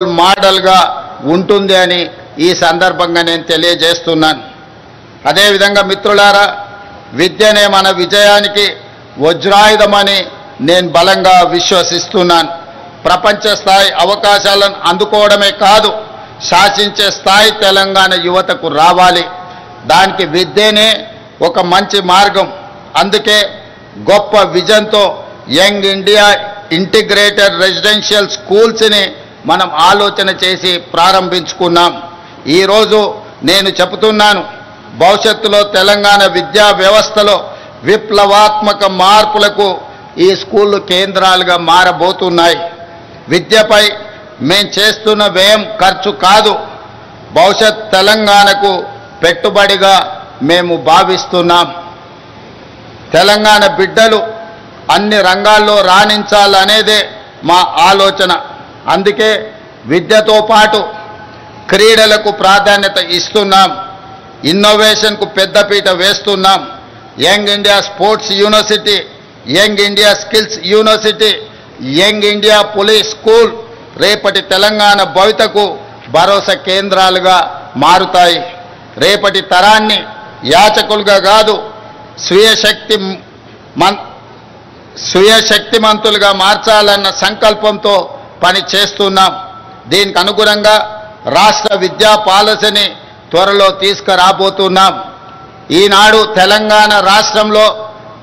మోడల్గా ఉంటుంది అని ఈ సందర్భంగా నేను తెలియజేస్తున్నాను. అదేవిధంగా మిత్రులారా, విద్యనే మన విజయానికి వజ్రాయుధమని నేను బలంగా విశ్వసిస్తున్నాను. ప్రపంచ స్థాయి అవకాశాలను అందుకోవడమే కాదు, శాసించే స్థాయి తెలంగాణ యువతకు రావాలి. దానికి విద్యనే ఒక మంచి మార్గం. అందుకే గొప్ప విజన్తో యంగ్ ఇండియా ఇంటిగ్రేటెడ్ రెసిడెన్షియల్ స్కూల్స్ని మనం ఆలోచన చేసి ప్రారంభించుకున్నాం. ఈరోజు నేను చెబుతున్నాను, భవిష్యత్తులో తెలంగాణ విద్యా వ్యవస్థలో విప్లవాత్మక మార్పులకు ఈ స్కూళ్ళు కేంద్రాలుగా మారబోతున్నాయి. విద్యపై మేము చేస్తున్న వ్యయం ఖర్చు కాదు, భవిష్యత్ తెలంగాణకు పెట్టుబడిగా మేము భావిస్తున్నాం. తెలంగాణ బిడ్డలు అన్ని రంగాల్లో రాణించాలనేదే మా ఆలోచన. అందుకే విద్యతో పాటు క్రీడలకు ప్రాధాన్యత ఇస్తున్నాం, ఇన్నోవేషన్కు పెద్దపీట వేస్తున్నాం. Young India sports university, young India skills university, young India police school రేపటి తెలంగాణ భవితకు భరోసా కేంద్రాలుగా మారుతాయి. రేపటి తరాన్ని యాచకులుగా కాదు, స్వీయశక్తిమంతులుగా మార్చాలన్న సంకల్పంతో పని చేస్తున్నాం. దీనికి అనుగుణంగా రాష్ట్ర విద్యా పాలసీని త్వరలో తీసుకురాబోతున్నాం. ఈనాడు తెలంగాణ రాష్ట్రంలో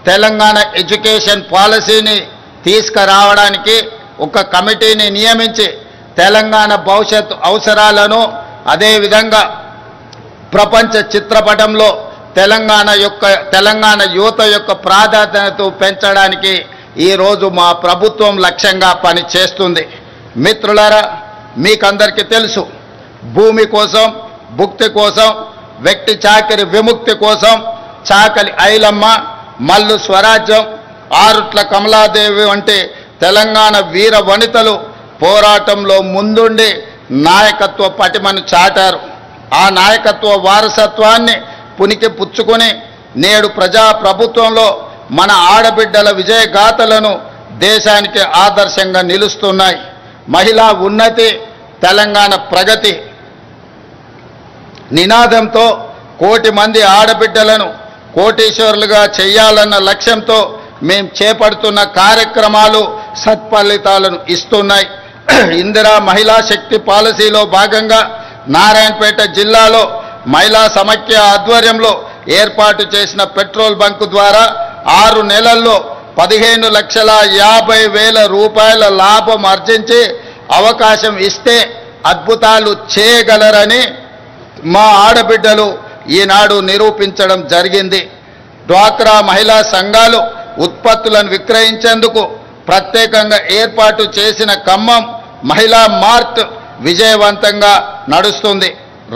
తెలంగాణ ఎడ్యుకేషన్ పాలసీని తీసుకురావడానికి ఒక కమిటీని నియమించి తెలంగాణ భవిష్యత్ అవసరాలను, అదేవిధంగా ప్రపంచ చిత్రపటంలో తెలంగాణ యువత యొక్క ప్రాధాన్యతను పెంచడానికి ఈరోజు మా ప్రభుత్వం లక్ష్యంగా పనిచేస్తుంది. మిత్రులారా, మీకందరికీ తెలుసు, భూమి కోసం, భుక్తి కోసం, వ్యక్తి చాకిరి విముక్తి కోసం చాకలి ఐలమ్మ, మల్లు స్వరాజ్యం, ఆరుట్ల కమలాదేవి వంటి తెలంగాణ వీర వనితలు పోరాటంలో ముందుండి నాయకత్వ పటిమను చాటారు. ఆ నాయకత్వ వారసత్వాన్ని పునికి పుచ్చుకొని నేడు ప్రజాప్రభుత్వంలో మన ఆడబిడ్డల విజయగాథలను దేశానికి ఆదర్శంగా నిలుస్తున్నాయి. మహిళా ఉన్నతి, తెలంగాణ ప్రగతి నినాదంతో కోటి మంది ఆడబిడ్డలను కోటీశ్వరులుగా చేయాలన్న లక్ష్యంతో మేము చేపడుతున్న కార్యక్రమాలు సత్ఫలితాలను ఇస్తున్నాయి. ఇందిరా మహిళా శక్తి పాలసీలో భాగంగా నారాయణపేట జిల్లాలో మహిళా సమైక్య ఆధ్వర్యంలో ఏర్పాటు చేసిన పెట్రోల్ బంకు ద్వారా 6 నెలల్లో 15,50,000 రూపాయల లాభం ఆర్జించి అవకాశం ఇస్తే అద్భుతాలు చేయగలరని మా ఆడబిడ్డలు ఈనాడు నిరూపించడం జరిగింది. డ్వాక్రా మహిళా సంఘాలు ఉత్పత్తులను విక్రయించేందుకు ప్రత్యేకంగా ఏర్పాటు చేసిన ఖమ్మం మహిళా మార్ట్ విజయవంతంగా నడుస్తుంది.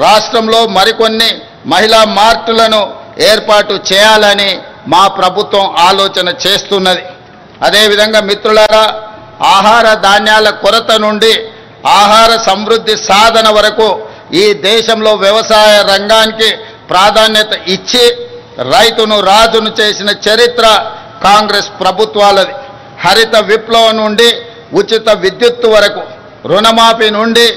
రాష్ట్రంలో మరికొన్ని మహిళా మార్టులను ఏర్పాటు చేయాలని మా ప్రభుత్వం ఆలోచన చేస్తున్నది. అదేవిధంగా మిత్రులారా, ఆహార ధాన్యాల కొరత నుండి ఆహార సమృద్ధి సాధన వరకు ఈ దేశంలో వ్యవసాయ రంగానికి ప్రాధాన్యత ఇచ్చి రైతును రాజును చేసిన చరిత్ర కాంగ్రెస్ ప్రభుత్వాలది. హరిత విప్లవం నుండి ఉచిత విద్యుత్తు వరకు, రుణమాఫీ నుండి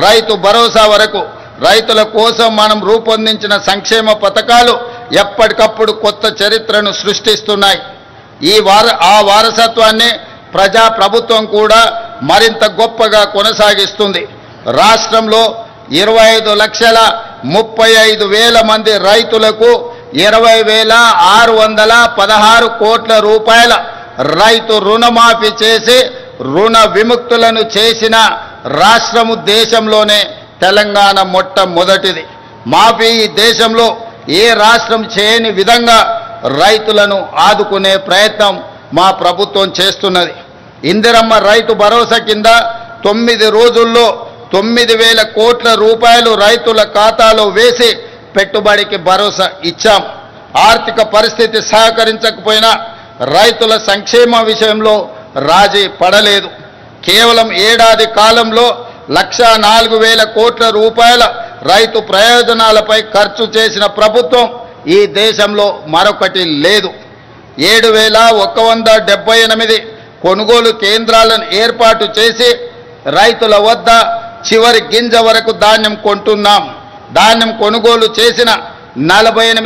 రైతు భరోసా వరకు రైతుల కోసం మనం రూపొందించిన సంక్షేమ పథకాలు ఎప్పటికప్పుడు కొత్త చరిత్రను సృష్టిస్తున్నాయి. ఆ వారసత్వాన్ని ప్రజాప్రభుత్వం కూడా మరింత గొప్పగా కొనసాగిస్తుంది. రాష్ట్రంలో 25,35,000 మంది రైతులకు 20,616 కోట్ల రూపాయల రైతు రుణమాఫీ చేసి రుణ విముక్తులను చేసిన రాష్ట్రము దేశంలోనే తెలంగాణ మొట్టమొదటిది. మాఫీ ఈ దేశంలో ఏ రాష్ట్రం చేయని విధంగా రైతులను ఆదుకునే ప్రయత్నం మా ప్రభుత్వం చేస్తున్నది. ఇందిరమ్మ రైతు భరోసా కింద 9 రోజుల్లో 9,000 కోట్ల రూపాయలు రైతుల ఖాతాలో వేసి పెట్టుబడికి భరోసా ఇచ్చాం. ఆర్థిక పరిస్థితి సహకరించకపోయినా రైతుల సంక్షేమ విషయంలో రాజీ పడలేదు. కేవలం ఏడాది కాలంలో 1,04,000 కోట్ల రూపాయల రైతు ప్రయోజనాలపై ఖర్చు చేసిన ప్రభుత్వం ఈ దేశంలో మరొకటి లేదు. 7,178 కొనుగోలు కేంద్రాలను ఏర్పాటు చేసి రైతుల వద్ద చివరి గింజ వరకు ధాన్యం కొంటున్నాం. ధాన్యం కొనుగోలు చేసిన 48